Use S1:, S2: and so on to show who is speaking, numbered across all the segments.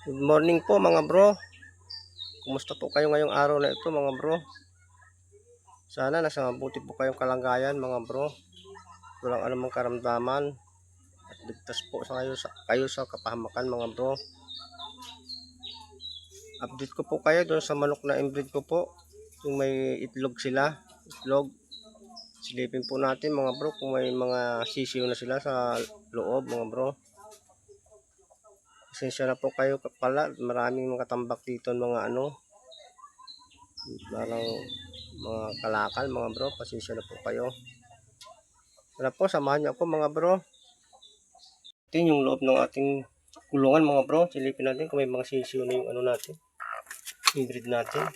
S1: Good morning po mga bro. Kumusta po kayo ngayong araw na ito mga bro? Sana nasa mabuti po kayong kalagayan mga bro. Walang anumang karamdaman. At ligtas po kayo sa kapahamakan mga bro. Update ko po kayo doon sa manok na inbreed ko po. Yung may itlog sila. Itlog. Silipin po natin mga bro kung may mga sisiw na sila sa loob mga bro. Pasensya na po kayo pala. Maraming mga tambak dito mga parang mga kalakal mga bro. Pasensya na po kayo. Tara po, samahan niyo ako mga bro. Ito yung loob ng ating kulungan mga bro. Silipin natin kung may mga sisiw na yung natin, yung breed natin.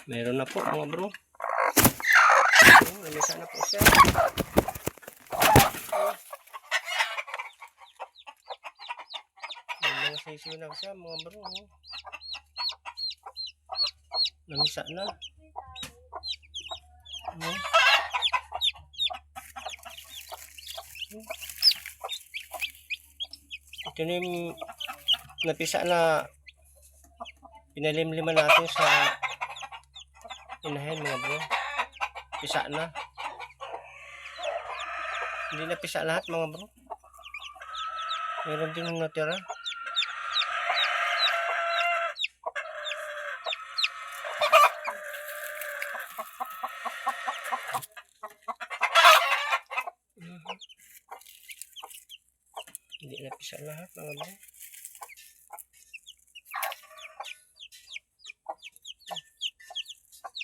S1: Meron na po mga bro. Namisa na po siya. May mga sisiw na siya mga bro. Namisa na. Ito na yung napisa na pinalimliman natin sa inahin mga bro. Pisa na. Hindi na pisa lahat mga bro. Meron din yung natira. Hindi na pisa lahat mga bro.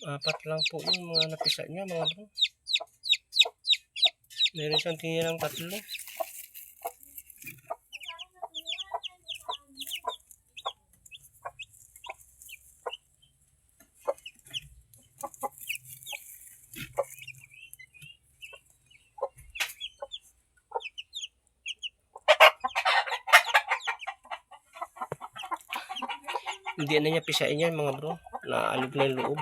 S1: Apat lang po yung mga napisa niya mga bro. Meron siyang tinirang 3. Hindi na niya pisain yan mga bro. Naalog na yung loob.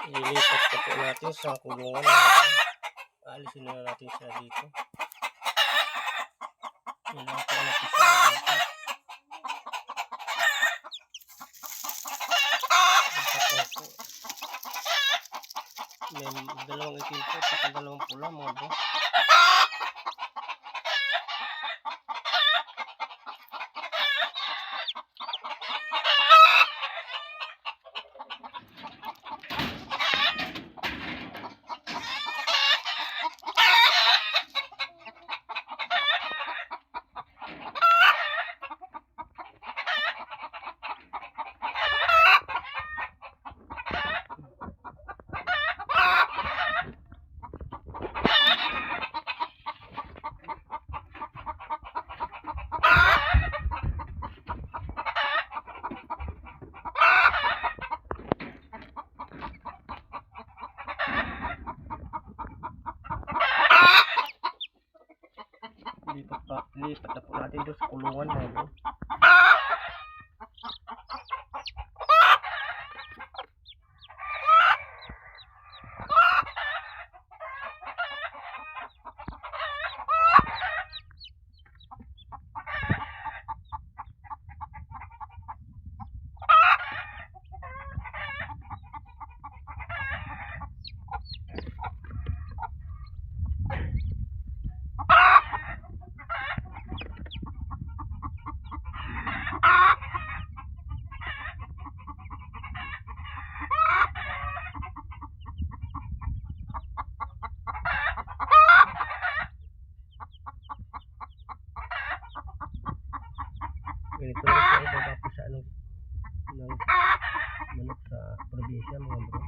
S1: Ililipat ko po natin sa kulungan. Alisin na natin siya dito. Yan lang po natin siya. May dalawang itim po at dalawang pula mga bro. Lipat na po natin doon sa kulungan mga bro. Ganito lang po ang pagkapisa ng manok sa probinsya mga bro.